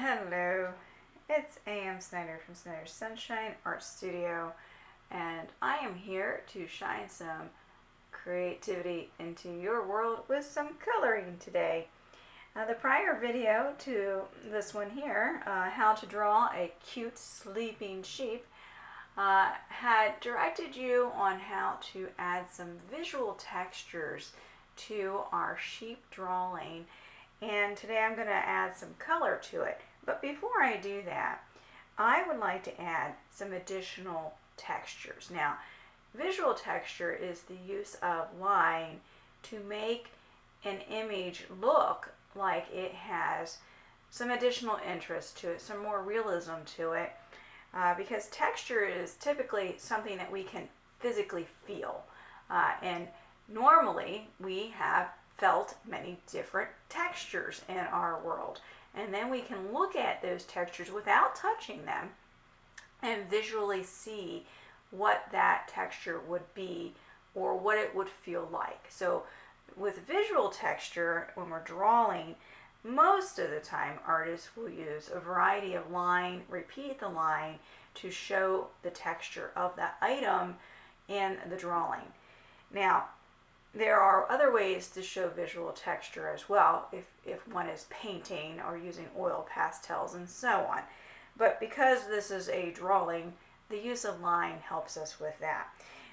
Hello, it's Snyder from Snyder Sunshine Art Studio, and I am here to shine some creativity into your world with some coloring today. The prior video to this one here, how to draw a cute sleeping sheep, had directed you on how to add some visual textures to our sheep drawing. And today I'm going to add some color to it. But before I do that, I would like to add some additional textures. Now, visual texture is the use of line to make an image look like it has some additional interest to it, some more realism to it, because texture is typically something that we can physically feel. And normally we have felt many different textures in our world, and then we can look at those textures without touching them and visually see what that texture would be or what it would feel like. So with visual texture, when we're drawing, most of the time artists will use a variety of line, repeat the line to show the texture of that item in the drawing. Now, there are other ways to show visual texture as well, if one is painting or using oil pastels and so on. But because this is a drawing, the use of line helps us with that.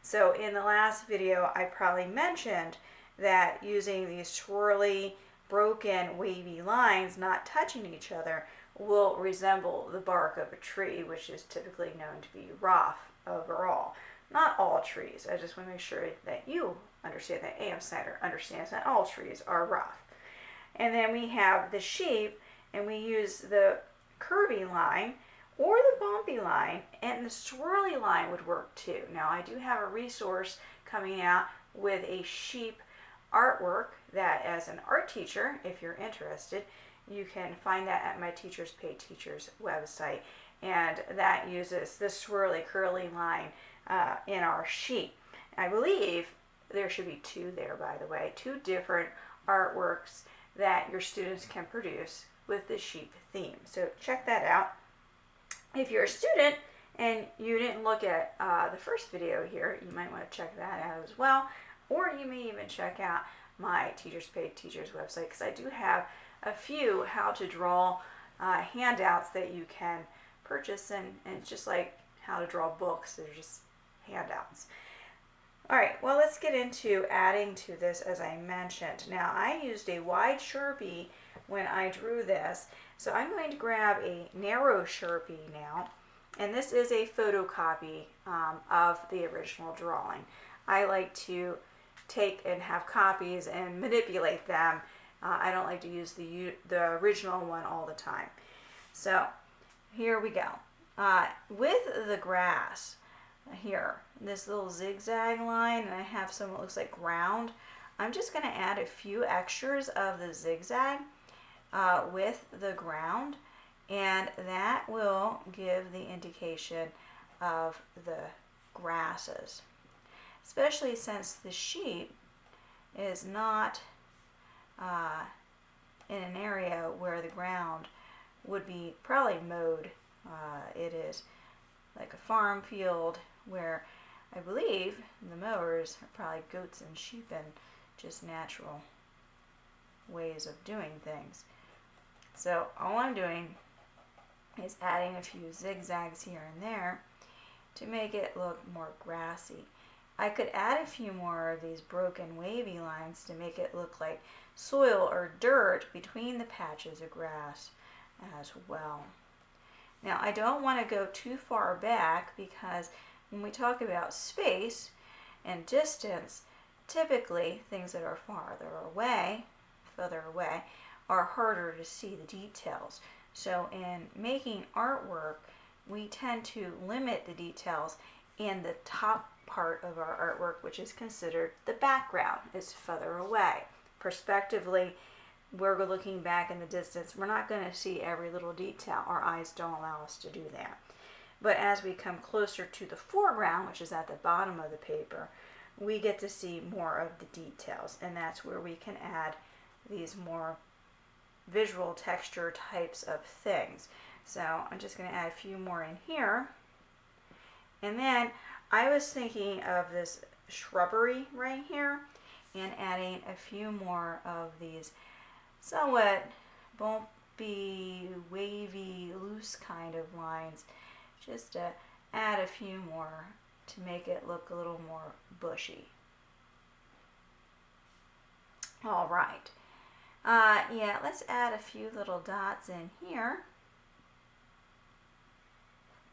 So in the last video, I probably mentioned that using these swirly, broken, wavy lines not touching each other will resemble the bark of a tree, which is typically known to be rough overall. Not all trees. I just want to make sure that you understand that Snyder understands that all trees are rough. And then we have the sheep, and we use the curvy line or the bumpy line, and the swirly line would work too. Now, I do have a resource coming out with a sheep artwork that, as an art teacher, if you're interested, you can find that at my Teachers Pay Teachers website, and that uses the swirly curly line in our sheep. I believe there should be two there, by the way, two different artworks that your students can produce with the sheep theme. So check that out. If you're a student and you didn't look at the first video here, you might want to check that out as well. Or you may even check out my Teachers Pay Teachers website, because I do have a few how to draw handouts that you can purchase, and it's just like how to draw books. They're just handouts. All right, well, let's get into adding to this, as I mentioned. Now, I used a wide Sharpie when I drew this, so I'm going to grab a narrow Sharpie now, and this is a photocopy of the original drawing. I like to take and have copies and manipulate them. I don't like to use the original one all the time. So here we go. With the grass, here, this little zigzag line, and I have some that looks like ground. I'm just going to add a few extras of the zigzag with the ground, and that will give the indication of the grasses, especially since the sheep is not in an area where the ground would be probably mowed. It is like a farm field where I believe the mowers are probably goats and sheep and just natural ways of doing things. So all I'm doing is adding a few zigzags here and there to make it look more grassy. I could add a few more of these broken wavy lines to make it look like soil or dirt between the patches of grass as well. Now, I don't want to go too far back, because when we talk about space and distance, typically things that are further away, are harder to see the details. So in making artwork, we tend to limit the details in the top part of our artwork, which is considered the background. It's further away. Prospectively, we're looking back in the distance. We're not going to see every little detail. Our eyes don't allow us to do that. But as we come closer to the foreground, which is at the bottom of the paper, we get to see more of the details, and that's where we can add these more visual texture types of things. So I'm just going to add a few more in here. And then I was thinking of this shrubbery right here and adding a few more of these somewhat bumpy, wavy, loose kind of lines, just to add a few more to make it look a little more bushy. All right. Yeah, let's add a few little dots in here.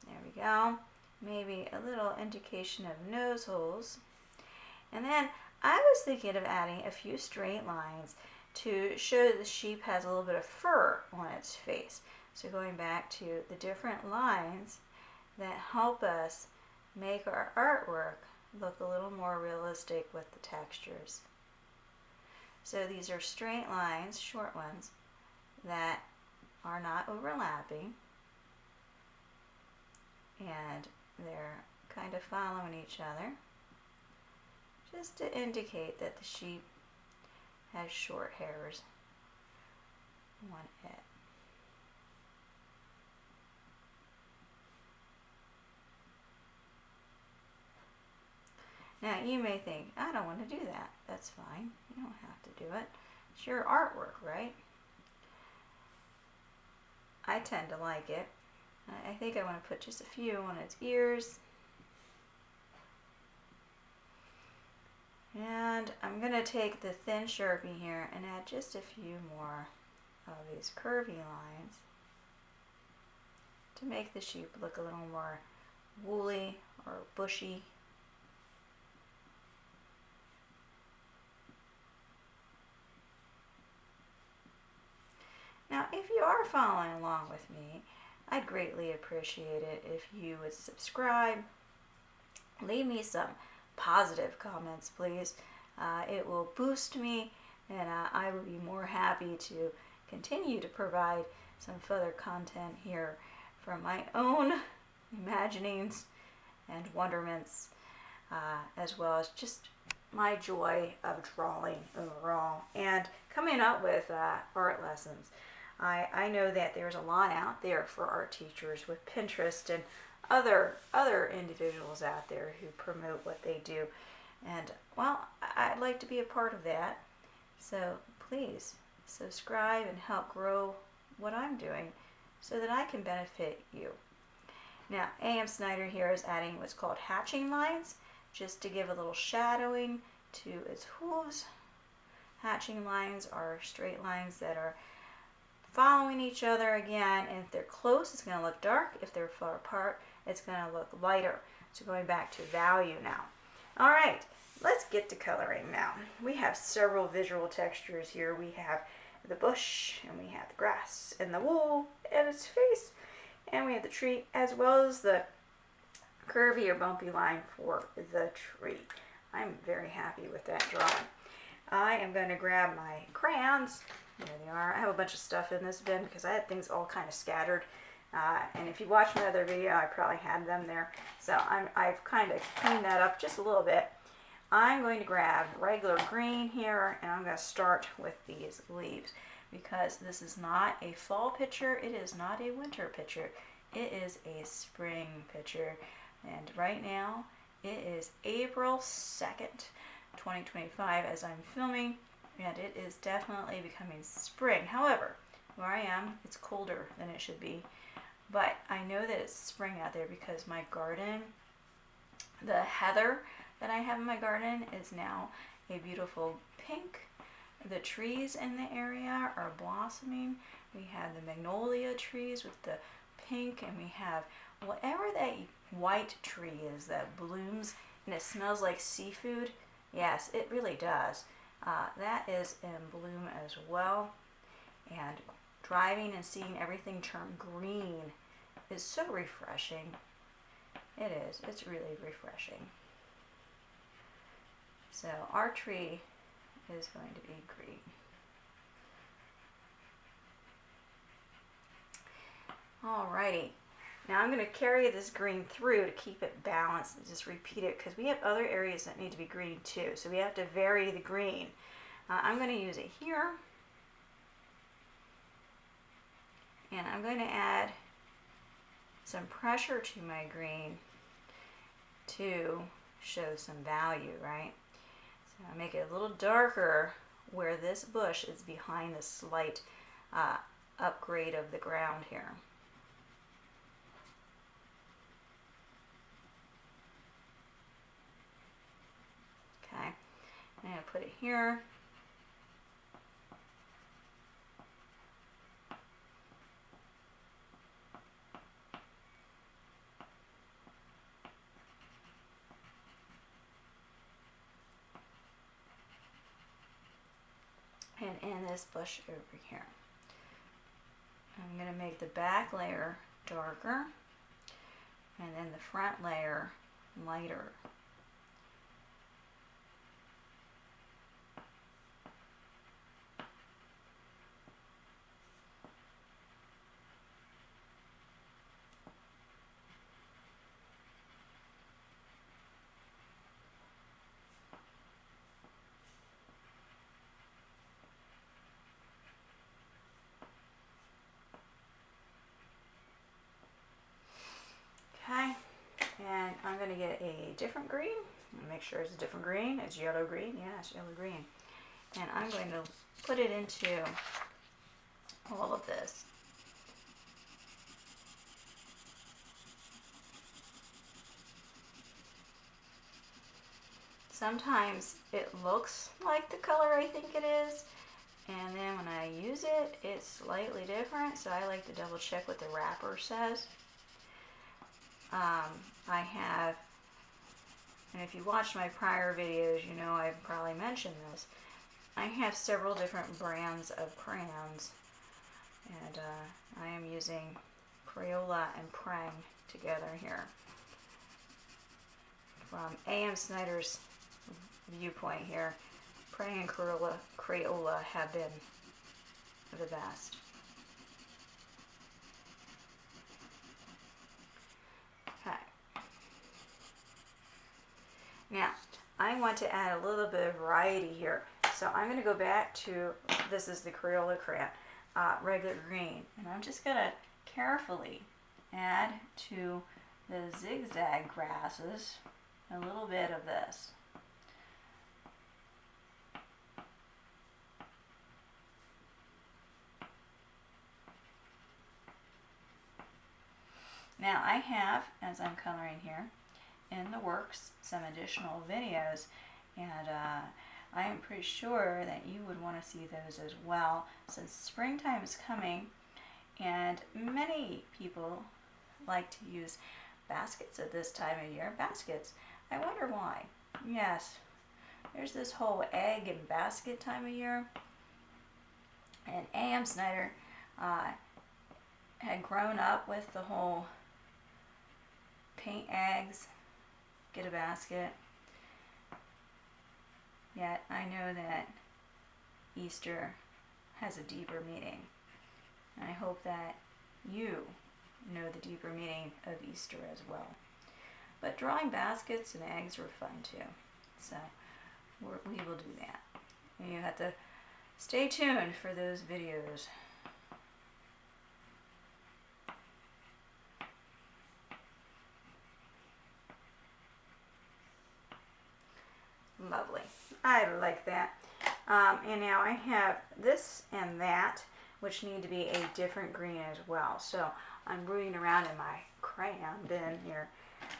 There we go. Maybe a little indication of nose holes. And then I was thinking of adding a few straight lines to show that the sheep has a little bit of fur on its face. So going back to the different lines that help us make our artwork look a little more realistic with the textures. So these are straight lines, short ones, that are not overlapping, and they're kind of following each other, just to indicate that the sheep has short hairs on it. Now you may think, I don't want to do that. That's fine. You don't have to do it. It's your artwork, right? I tend to like it. I think I want to put just a few on its ears. And I'm going to take the thin Sharpie here and add just a few more of these curvy lines to make the sheep look a little more woolly or bushy. Now, if you are following along with me, I'd greatly appreciate it if you would subscribe. Leave me some positive comments, please. It will boost me, and I would be more happy to continue to provide some further content here from my own imaginings and wonderments, as well as just my joy of drawing overall and coming up with art lessons. I know that there's a lot out there for art teachers with Pinterest and other individuals out there who promote what they do. And, well, I'd like to be a part of that. So please subscribe and help grow what I'm doing so that I can benefit you. Now, A.M. Snyder here is adding what's called hatching lines, just to give a little shadowing to its hooves. Hatching lines are straight lines that are following each other again, and if they're close, it's going to look dark. If they're far apart, it's going to look lighter. So going back to value now. All right, let's get to coloring now. We have several visual textures here. We have the bush, and we have the grass, and the wool, and its face, and we have the tree, as well as the curvy or bumpy line for the tree. I'm very happy with that drawing. I am going to grab my crayons. There they are. I have a bunch of stuff in this bin because I had things all kind of scattered. And if you watched my other video, I probably had them there. So I've kind of cleaned that up just a little bit. I'm going to grab regular green here, and I'm going to start with these leaves because this is not a fall picture. It is not a winter picture. It is a spring picture. And right now, it is April 2nd, 2025 as I'm filming. And it is definitely becoming spring. However, where I am, it's colder than it should be. But I know that it's spring out there because my garden, the heather that I have in my garden is now a beautiful pink. The trees in the area are blossoming. We have the magnolia trees with the pink, and we have whatever that white tree is that blooms and it smells like seafood. Yes, it really does. That is in bloom as well, and driving and seeing everything turn green is so refreshing. It is. It's really refreshing. So our tree is going to be green. Alrighty. Now I'm going to carry this green through to keep it balanced and just repeat it because we have other areas that need to be green too. So we have to vary the green. I'm going to use it here. And I'm going to add some pressure to my green to show some value, right? So I make it a little darker where this bush is behind the slight upgrade of the ground here. Okay, I'm going to put it here. And in this bush over here. I'm going to make the back layer darker and then the front layer lighter. Okay, and I'm going to get a different green. Make sure it's a different green. It's yellow green. Yeah, it's yellow green. And I'm going to put it into all of this. Sometimes it looks like the color I think it is, and then when I use it, it's slightly different, so I like to double check what the wrapper says. I have, and if you watched my prior videos, you know I've probably mentioned this, I have several different brands of crayons, and I am using Crayola and Prang together here. From A.M. Snyder's viewpoint here, Prang and Crayola have been the best. Okay. Now, I want to add a little bit of variety here. So I'm going to go back to, this is the Crayola crayon, regular green. And I'm just going to carefully add to the zigzag grasses a little bit of this. Now I have, as I'm coloring here, in the works some additional videos, and I am pretty sure that you would want to see those as well, since springtime is coming and many people like to use baskets at this time of year. Baskets, I wonder why. Yes, there's this whole egg and basket time of year, and A.M. Snyder had grown up with the whole paint eggs, get a basket. Yet I know that Easter has a deeper meaning. And I hope that you know the deeper meaning of Easter as well. But drawing baskets and eggs were fun too. So we will do that. And you have to stay tuned for those videos. Lovely. I like that. And now I have this and that, which need to be a different green as well. So I'm rooting around in my crayon bin here.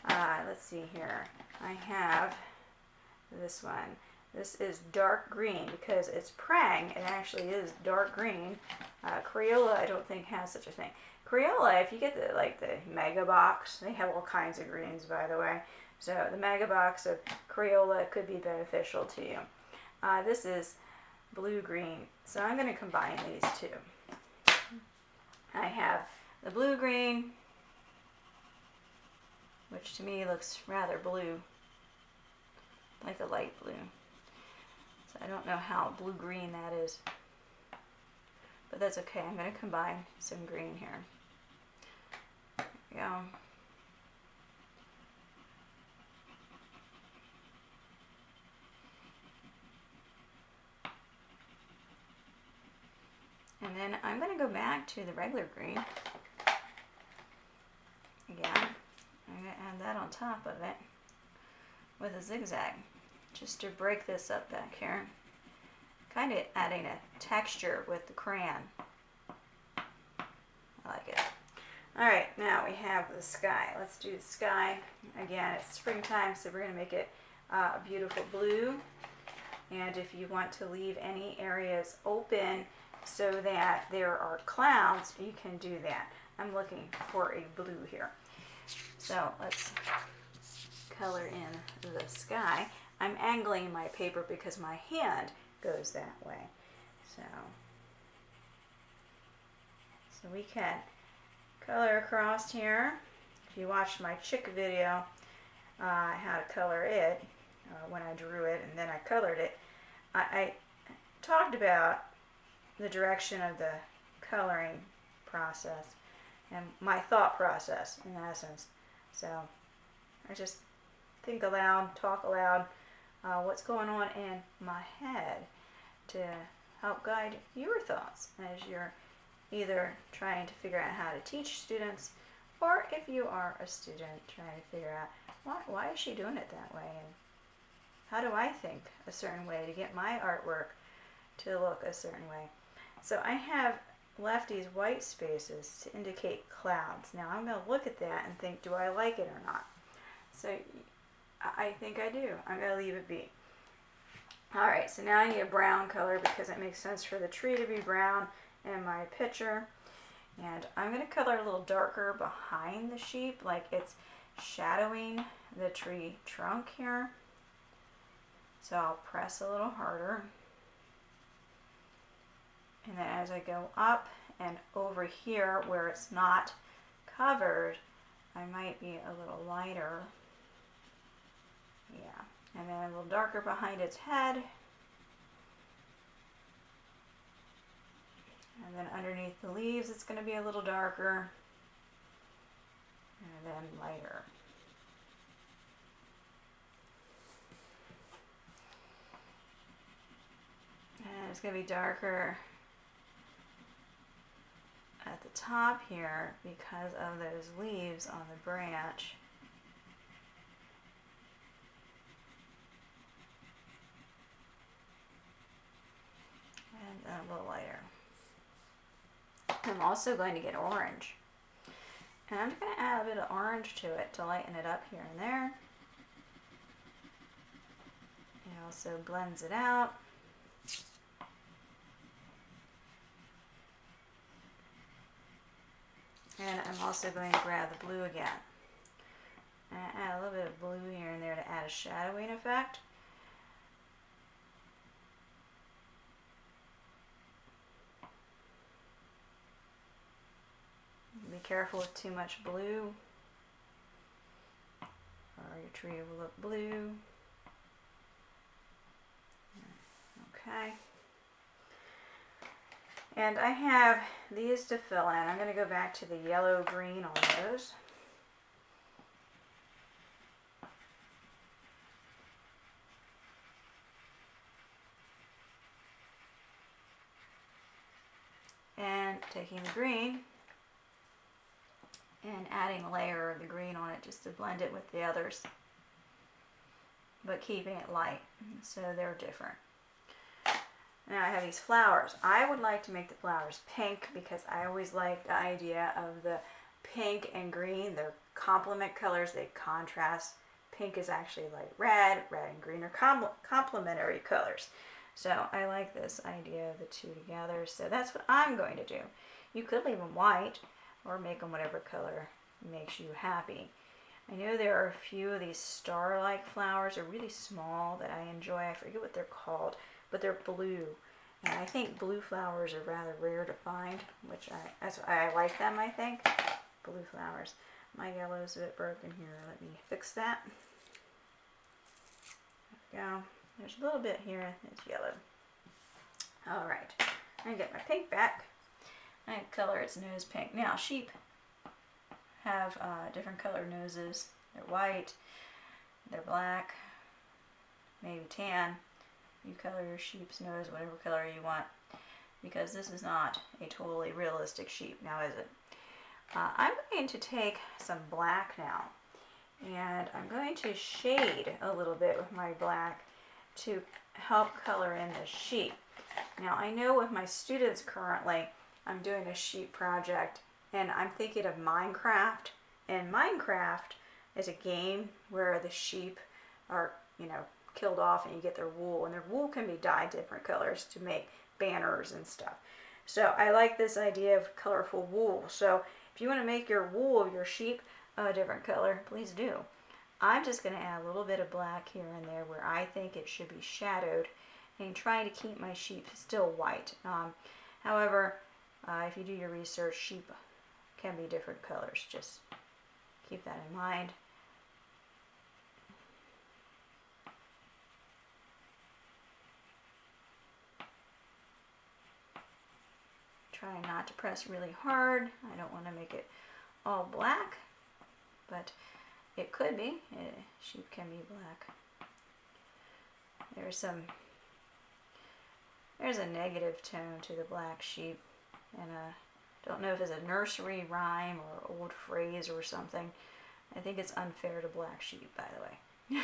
Let's see here. I have this one. This is dark green because it's Prang. It actually is dark green. Crayola, I don't think has such a thing. Crayola, if you get the mega box, they have all kinds of greens, by the way. So the mega box of Crayola could be beneficial to you. This is blue-green, so I'm going to combine these two. I have the blue-green, which to me looks rather blue, like the light blue. So I don't know how blue-green that is, but that's okay. I'm going to combine some green here. There we go. And then I'm going to go back to the regular green. Again, I'm going to add that on top of it with a zigzag, just to break this up back here. Kind of adding a texture with the crayon. I like it. Alright, now we have the sky. Let's do the sky. Again, it's springtime, so we're going to make it a beautiful blue. And if you want to leave any areas open so that there are clouds, you can do that. I'm looking for a blue here. So let's color in the sky. I'm angling my paper because my hand goes that way. So we can color across here. If you watched my chick video, how to color it, when I drew it and then I colored it, I talked about the direction of the coloring process and my thought process in essence. So I just think aloud, talk aloud, what's going on in my head to help guide your thoughts as you're either trying to figure out how to teach students, or if you are a student trying to figure out why is she doing it that way, and how do I think a certain way to get my artwork to look a certain way. So I have left these white spaces to indicate clouds. Now I'm going to look at that and think, do I like it or not? So I think I do. I'm going to leave it be. Alright, so now I need a brown color because it makes sense for the tree to be brown in my picture. And I'm going to color a little darker behind the sheep, like it's shadowing the tree trunk here. So I'll press a little harder. And then as I go up and over here where it's not covered, I might be a little lighter. Yeah. And then a little darker behind its head. And then underneath the leaves it's going to be a little darker. And then lighter. And it's going to be darker at the top here because of those leaves on the branch. And a little lighter. I'm also going to get orange. And I'm going to add a bit of orange to it to lighten it up here and there. It also blends it out. And I'm also going to grab the blue again. And add a little bit of blue here and there to add a shadowing effect. Be careful with too much blue, or your tree will look blue. Okay. And I have these to fill in. I'm going to go back to the yellow-green on those. And taking the green and adding a layer of the green on it just to blend it with the others, but keeping it light so they're different. Now I have these flowers. I would like to make the flowers pink because I always like the idea of the pink and green. They're complement colors, they contrast. Pink is actually like red, red and green are complementary colors. So I like this idea of the two together. So that's what I'm going to do. You could leave them white or make them whatever color makes you happy. I know there are a few of these star-like flowers. They're really small that I enjoy. I forget what they're called, but they're blue. And I think blue flowers are rather rare to find, which that's why I like them, I think. Blue flowers. My yellow's a bit broken here. Let me fix that. There we go. There's a little bit here that's yellow. Alright. I'm going to get my pink back. I color its nose pink. Now, sheep have different colored noses. They're white, they're black, maybe tan. You color your sheep's nose whatever color you want. because this is not a totally realistic sheep, now is it? I'm going to take some black now, and I'm going to shade a little bit with my black to help color in the sheep. Now I know with my students currently, I'm doing a sheep project, and I'm thinking of Minecraft. And Minecraft is a game where the sheep are, killed off and you get their wool, and their wool can be dyed different colors to make banners and stuff. So I like this idea of colorful wool. So if you want to make your wool of your sheep a different color, please do. I'm just going to add a little bit of black here and there where I think it should be shadowed, and trying to keep my sheep still white. However, if you do your research, sheep can be different colors. Just keep that in mind. Try not to press really hard. I don't want to make it all black, but it could be. Sheep can be black. There's a negative tone to the black sheep, and don't know if it's a nursery rhyme or old phrase or something. I think it's unfair to black sheep, by the way.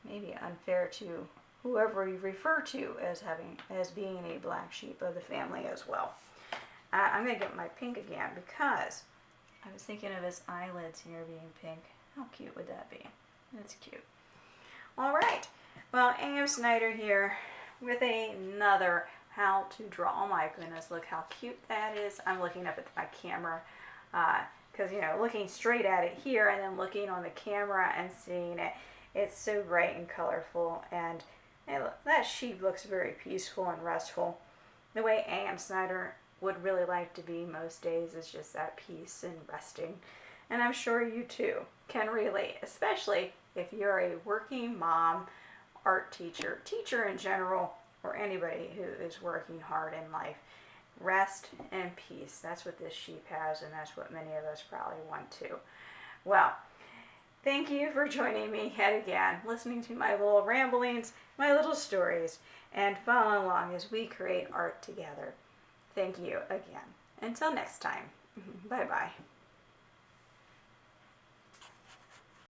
Maybe unfair to whoever you refer to as being a black sheep of the family as well. I'm going to get my pink again because I was thinking of his eyelids here being pink. How cute would that be? That's cute. All right. Well, A.M. Snyder here with another how to draw. Oh my goodness, look how cute that is. I'm looking up at my camera because, looking straight at it here and then looking on the camera and seeing it. It's so bright and colorful, and that sheep looks very peaceful and restful. The way A.M. Snyder would really like to be most days is just that peace and resting. And I'm sure you too can relate, especially if you're a working mom, art teacher in general, or anybody who is working hard in life. Rest and peace. That's what this sheep has, and that's what many of us probably want too. Well, thank you for joining me yet again, listening to my little ramblings, my little stories, and following along as we create art together. Thank you again. Until next time. Bye-bye.